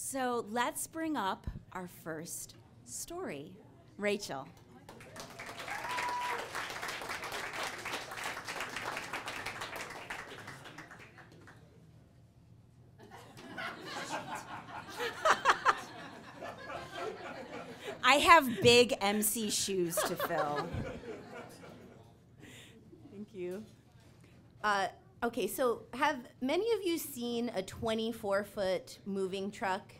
So let's bring up our first story. Rachel. I have big MC shoes to fill. Thank you. Okay, so have many of you seen a 24-foot moving truck?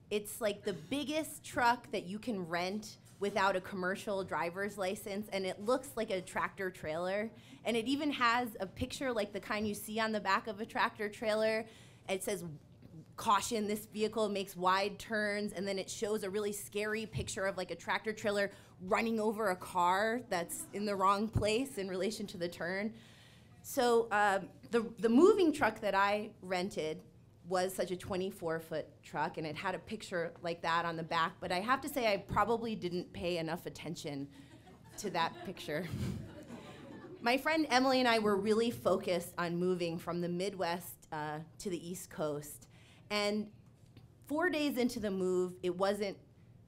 It's like the biggest truck that you can rent without a commercial driver's license, and it looks like a tractor trailer. And it even has a picture like the kind you see on the back of a tractor trailer. It says, "Caution, this vehicle makes wide turns," and then it shows a really scary picture of like a tractor trailer running over a car that's in the wrong place in relation to the turn. So the moving truck that I rented was such a 24-foot truck, and it had a picture like that on the back, but I have to say I probably didn't pay enough attention to that picture. My friend Emily and I were really focused on moving from the Midwest to the East Coast, and 4 days into the move, it wasn't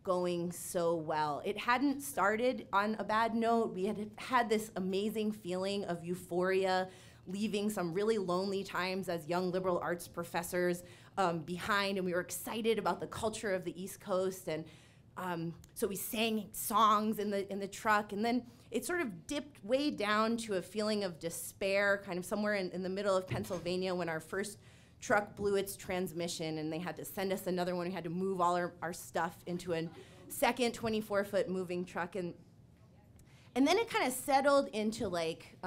going so well. It hadn't started on a bad note. We had this amazing feeling of euphoria, leaving some really lonely times as young liberal arts professors behind, and we were excited about the culture of the East Coast, and so we sang songs in the truck, and then it sort of dipped way down to a feeling of despair, kind of somewhere in the middle of Pennsylvania when our first truck blew its transmission, and they had to send us another one. We had to move all our stuff into a second 24-foot moving truck, and then it kind of settled into like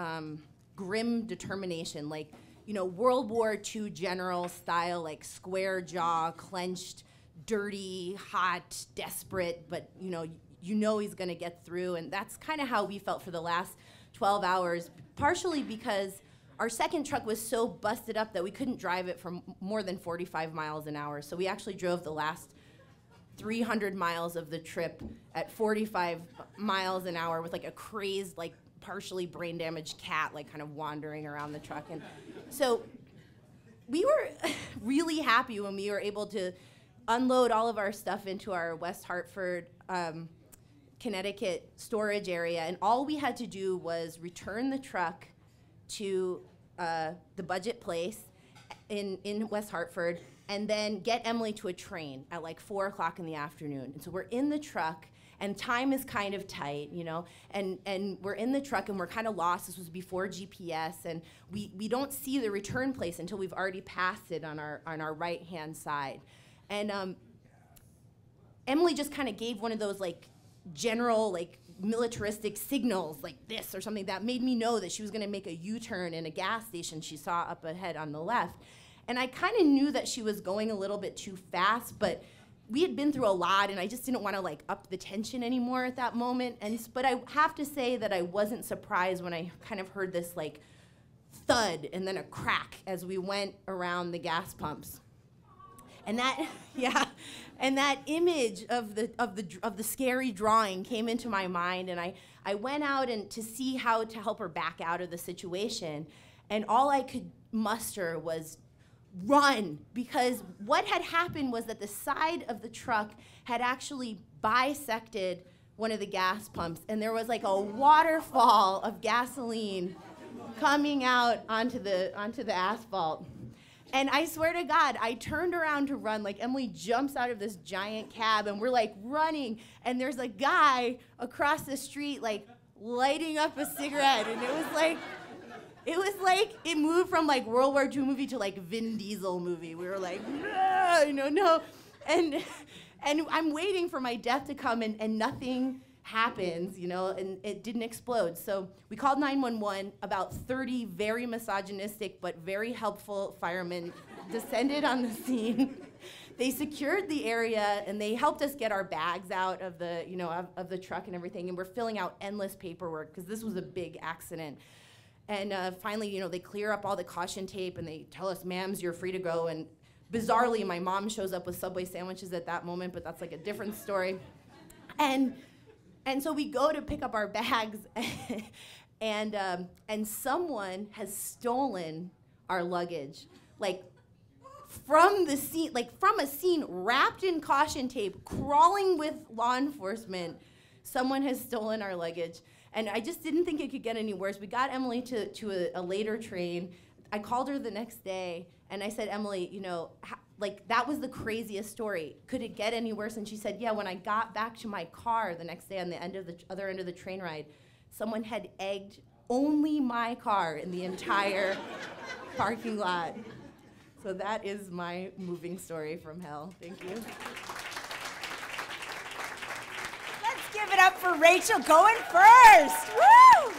grim determination, like, you know, World War II general style, like square jaw, clenched, dirty, hot, desperate, but you know he's gonna get through. And that's kind of how we felt for the last 12 hours, partially because our second truck was so busted up that we couldn't drive it for more than 45 miles an hour. So we actually drove the last 300 miles of the trip at 45 miles an hour with like a crazed, like partially brain damaged cat, like kind of wandering around the truck. And so we were really happy when we were able to unload all of our stuff into our West Hartford, Connecticut storage area. And all we had to do was return the truck to the budget place in West Hartford, and then get Emily to a train at like 4 o'clock in the afternoon. And so we're in the truck, and time is kind of tight, you know, and we're in the truck and we're kind of lost. This was before GPS, and we don't see the return place until we've already passed it on our right-hand side. And Emily just kind of gave one of those like general like militaristic signals like this or something that made me know that she was going to make a U-turn in a gas station she saw up ahead on the left. And I kind of knew that she was going a little bit too fast, but we had been through a lot, and I just didn't want to like up the tension anymore at that moment. But I have to say that I wasn't surprised when I kind of heard this like thud and then a crack as we went around the gas pumps. And that, yeah, and that image of the scary drawing came into my mind, and I went out and to see how to help her back out of the situation, and all I could muster was run, because what had happened was that the side of the truck had actually bisected one of the gas pumps, and there was like a waterfall of gasoline coming out onto the asphalt. And I swear to God, I turned around to run, like Emily jumps out of this giant cab, and we're like running, and there's a guy across the street like lighting up a cigarette, and it was like it moved from like World War II movie to like Vin Diesel movie. We were like, no. And I'm waiting for my death to come, and nothing happens, and it didn't explode. So we called 911. About 30 very misogynistic but very helpful firemen descended on the scene. They secured the area, and they helped us get our bags out of the, of the truck and everything. And we're filling out endless paperwork because this was a big accident. And finally, they clear up all the caution tape, and they tell us, "Ma'ams, you're free to go." And bizarrely, my mom shows up with Subway sandwiches at that moment, but that's like a different story. And so we go to pick up our bags, and someone has stolen our luggage, like from the scene, like from a scene wrapped in caution tape, crawling with law enforcement. Someone has stolen our luggage. And I just didn't think it could get any worse. We got Emily to a later train. I called her the next day, and I said, Emily, you know, like, that was the craziest story. Could it get any worse? And she said, yeah, when I got back to my car the next day on the other end of the train ride, someone had egged only my car in the entire parking lot. So that is my moving story from hell. Thank you. Let's give it up for Rachel going first. Woo!